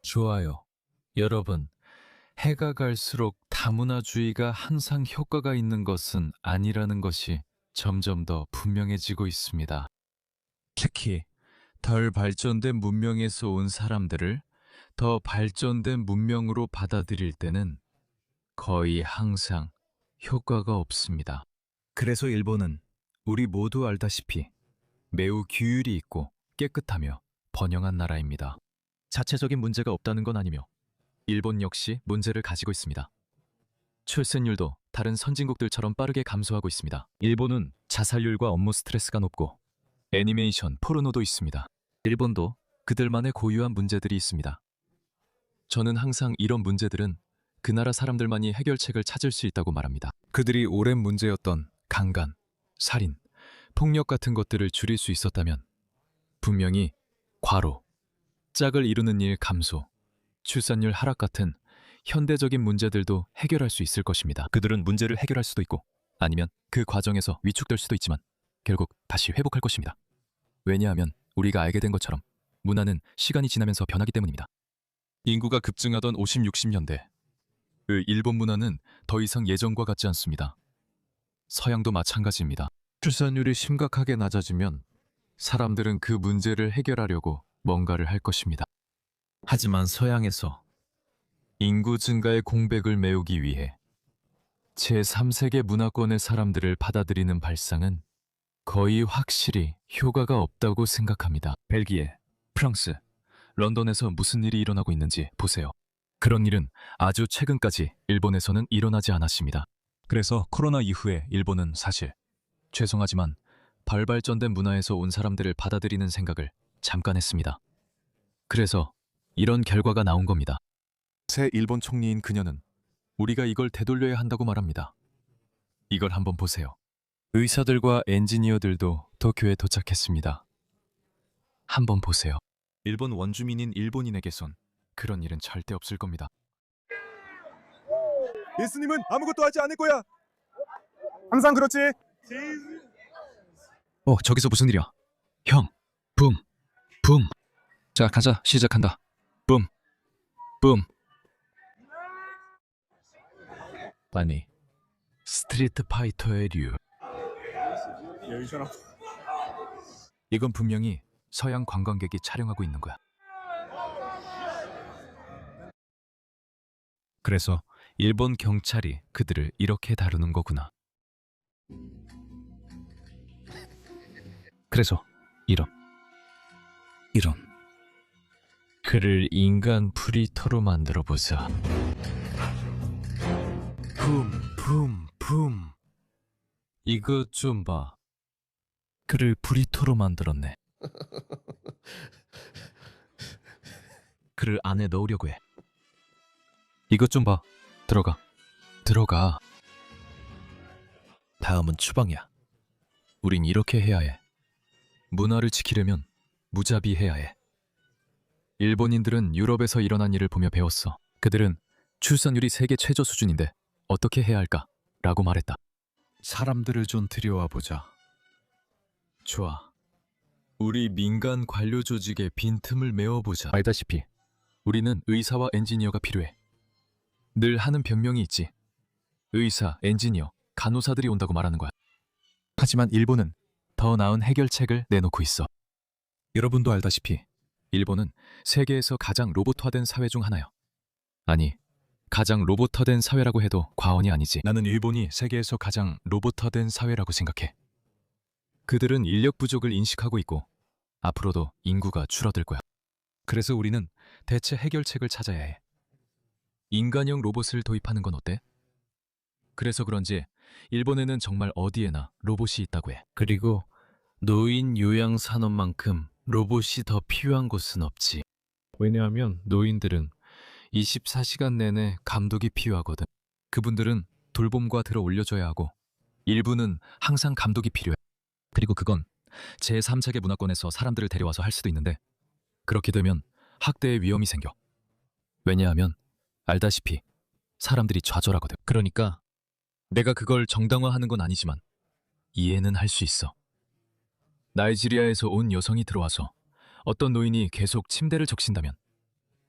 좋아요. 여러분, 해가 갈수록 다문화주의가 항상 효과가 있는 것은 아니라는 것이 점점 더 분명해지고 있습니다. 특히 덜 발전된 문명에서 온 사람들을 더 발전된 문명으로 받아들일 때는 거의 항상 효과가 없습니다. 그래서 일본은 우리 모두 알다시피 매우 규율이 있고 깨끗하며 번영한 나라입니다. 자체적인 문제가 없다는 건 아니며 일본 역시 문제를 가지고 있습니다. 출생률도 다른 선진국들처럼 빠르게 감소하고 있습니다. 일본은 자살률과 업무 스트레스가 높고 애니메이션, 포르노도 있습니다. 일본도 그들만의 고유한 문제들이 있습니다. 저는 항상 이런 문제들은 그 나라 사람들만이 해결책을 찾을 수 있다고 말합니다. 그들이 오랜 문제였던 강간, 살인, 폭력 같은 것들을 줄일 수 있었다면 분명히 과로, 짝을 이루는 일 감소, 출산율 하락 같은 현대적인 문제들도 해결할 수 있을 것입니다. 그들은 문제를 해결할 수도 있고 아니면 그 과정에서 위축될 수도 있지만 결국 다시 회복할 것입니다. 왜냐하면 우리가 알게 된 것처럼 문화는 시간이 지나면서 변하기 때문입니다. 인구가 급증하던 50, 60년대 그 일본 문화는 더 이상 예전과 같지 않습니다. 서양도 마찬가지입니다. 출산율이 심각하게 낮아지면 사람들은 그 문제를 해결하려고 뭔가를 할 것입니다. 하지만 서양에서 인구 증가의 공백을 메우기 위해 제3세계 문화권의 사람들을 받아들이는 발상은 거의 확실히 효과가 없다고 생각합니다. 벨기에, 프랑스, 런던에서 무슨 일이 일어나고 있는지 보세요. 그런 일은 아주 최근까지 일본에서는 일어나지 않았습니다. 그래서 코로나 이후에 일본은 사실 죄송하지만 발발전된 문화에서 온 사람들을 받아들이는 생각을 잠깐 했습니다. 그래서 이런 결과가 나온 겁니다. 새 일본 총리인 그녀는 우리가 이걸 되돌려야 한다고 말합니다. 이걸 한번 보세요. 의사들과 엔지니어들도 도쿄에 도착했습니다. 한번 보세요. 일본 원주민인 일본인에게선 그런 일은 절대 없을 겁니다. 예수님은 아무것도 하지 않을 거야. 항상 그렇지. 저기서 무슨 일이야? 형, 붐, 붐. 자, 가자. 시작한다. 붐, 붐. 아니, 스트리트 파이터의 류. 이건 분명히 서양 관광객이 촬영하고 있는 거야. 그래서 일본 경찰이 그들을 이렇게 다루는 거구나. 그래서 이런 그를 인간 브리터로 만들어 보자. 붐. 이것 좀 봐. 그를 브리터로 만들었네. 그를 안에 넣으려고 해. 이것 좀 봐. 들어가. 다음은 추방이야. 우린 이렇게 해야 해. 문화를 지키려면 무자비해야 해. 일본인들은 유럽에서 일어난 일을 보며 배웠어. 그들은 출산율이 세계 최저 수준인데 어떻게 해야 할까? 라고 말했다. 사람들을 좀 들여와 보자. 좋아. 우리 민간 관료 조직의 빈틈을 메워보자. 알다시피 우리는 의사와 엔지니어가 필요해. 늘 하는 변명이 있지. 의사, 엔지니어, 간호사들이 온다고 말하는 거야. 하지만 일본은 더 나은 해결책을 내놓고 있어. 여러분도 알다시피 일본은 세계에서 가장 로봇화된 사회 중 하나야. 아니, 가장 로봇화된 사회라고 해도 과언이 아니지. 나는 일본이 세계에서 가장 로봇화된 사회라고 생각해. 그들은 인력 부족을 인식하고 있고 앞으로도 인구가 줄어들 거야. 그래서 우리는 대체 해결책을 찾아야 해. 인간형 로봇을 도입하는 건 어때? 그래서 그런지 일본에는 정말 어디에나 로봇이 있다고 해. 그리고 노인 요양 산업만큼 로봇이 더 필요한 곳은 없지. 왜냐하면 노인들은 24시간 내내 감독이 필요하거든. 그분들은 돌봄과 들어 올려줘야 하고 일부는 항상 감독이 필요해. 그리고 그건 제3세계 문화권에서 사람들을 데려와서 할 수도 있는데 그렇게 되면 학대의 위험이 생겨. 왜냐하면 알다시피 사람들이 좌절하거든. 그러니까 내가 그걸 정당화하는 건 아니지만 이해는 할 수 있어. 나이지리아에서 온 여성이 들어와서 어떤 노인이 계속 침대를 적신다면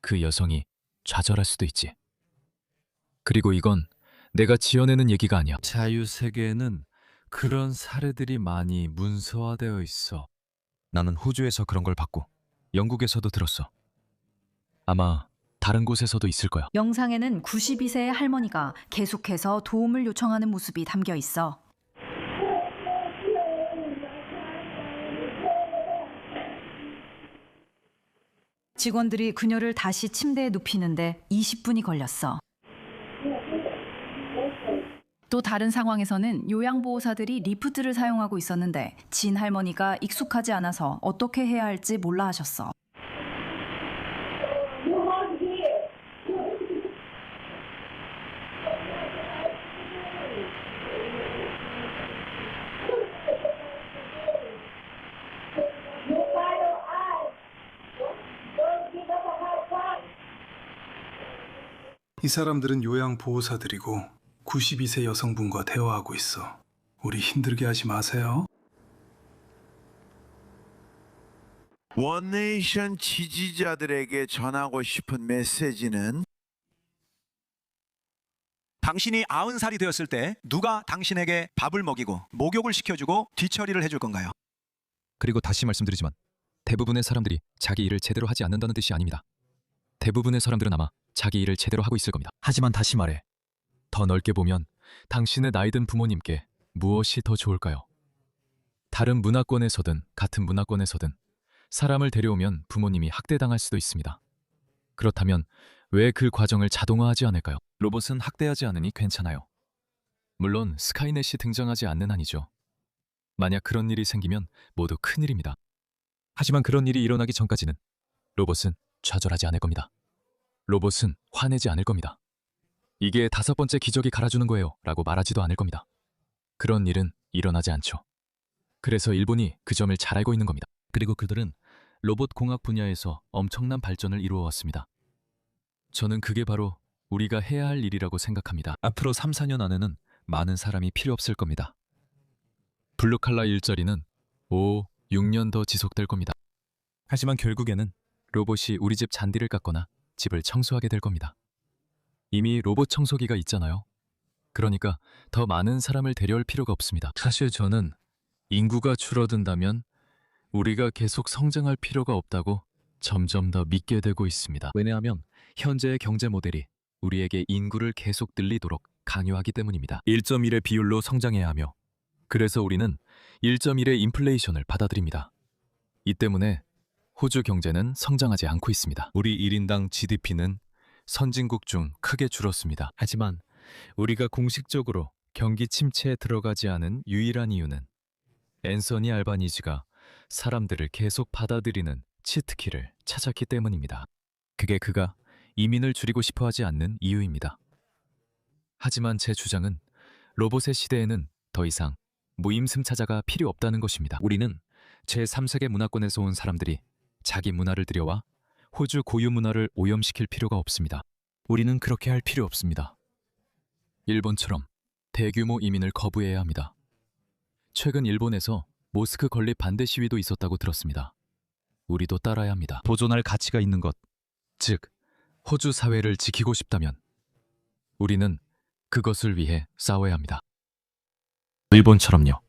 그 여성이 좌절할 수도 있지. 그리고 이건 내가 지어내는 얘기가 아니야. 자유세계에는 그런 사례들이 많이 문서화되어 있어. 나는 호주에서 그런 걸 봤고 영국에서도 들었어. 아마 다른 곳에서도 있을 거야. 영상에는 92세의 할머니가 계속해서 도움을 요청하는 모습이 담겨 있어. 직원들이 그녀를 다시 침대에 눕히는데 20분이 걸렸어. 또 다른 상황에서는 요양보호사들이 리프트를 사용하고 있었는데 진 할머니가 익숙하지 않아서 어떻게 해야 할지 몰라 하셨어. 이 사람들은 요양보호사들이고 92세 여성분과 대화하고 있어. 우리 힘들게 하지 마세요. 원네이션 지지자들에게 전하고 싶은 메시지는 당신이 90살이 되었을 때 누가 당신에게 밥을 먹이고 목욕을 시켜주고 뒤처리를 해줄 건가요? 그리고 다시 말씀드리지만 대부분의 사람들이 자기 일을 제대로 하지 않는다는 뜻이 아닙니다. 대부분의 사람들은 아마 자기 일을 제대로 하고 있을 겁니다. 하지만 다시 말해, 더 넓게 보면 당신의 나이든 부모님께 무엇이 더 좋을까요? 다른 문화권에서든 같은 문화권에서든 사람을 데려오면 부모님이 학대당할 수도 있습니다. 그렇다면 왜 그 과정을 자동화하지 않을까요? 로봇은 학대하지 않으니 괜찮아요. 물론 스카이넷이 등장하지 않는 한이죠. 만약 그런 일이 생기면 모두 큰일입니다. 하지만 그런 일이 일어나기 전까지는 로봇은 좌절하지 않을 겁니다. 로봇은 화내지 않을 겁니다. 이게 5번째 기적이 갈아주는 거예요 라고 말하지도 않을 겁니다. 그런 일은 일어나지 않죠. 그래서 일본이 그 점을 잘 알고 있는 겁니다. 그리고 그들은 로봇 공학 분야에서 엄청난 발전을 이루어왔습니다. 저는 그게 바로 우리가 해야 할 일이라고 생각합니다. 앞으로 3, 4년 안에는 많은 사람이 필요 없을 겁니다. 블루칼라 일자리는 5, 6년 더 지속될 겁니다. 하지만 결국에는 로봇이 우리 집 잔디를 깎거나 집을 청소하게 될 겁니다. 이미 로봇 청소기가 있잖아요. 그러니까 더 많은 사람을 데려올 필요가 없습니다. 사실 저는 인구가 줄어든다면 우리가 계속 성장할 필요가 없다고 점점 더 믿게 되고 있습니다. 왜냐하면 현재의 경제 모델이 우리에게 인구를 계속 늘리도록 강요하기 때문입니다. 1.1의 비율로 성장해야 하며 그래서 우리는 1.1의 인플레이션을 받아들입니다. 이 때문에 호주 경제는 성장하지 않고 있습니다. 우리 1인당 GDP는 선진국 중 크게 줄었습니다. 하지만 우리가 공식적으로 경기 침체에 들어가지 않은 유일한 이유는 앤서니 알바니지가 사람들을 계속 받아들이는 치트키를 찾았기 때문입니다. 그게 그가 이민을 줄이고 싶어 하지 않는 이유입니다. 하지만 제 주장은 로봇의 시대에는 더 이상 무임승차자가 필요 없다는 것입니다. 우리는 제3세계 문화권에서 온 사람들이 자기 문화를 들여와 호주 고유 문화를 오염시킬 필요가 없습니다. 우리는 그렇게 할 필요 없습니다. 일본처럼 대규모 이민을 거부해야 합니다. 최근 일본에서 모스크 건립 반대 시위도 있었다고 들었습니다. 우리도 따라야 합니다. 보존할 가치가 있는 것, 즉 호주 사회를 지키고 싶다면 우리는 그것을 위해 싸워야 합니다. 일본처럼요.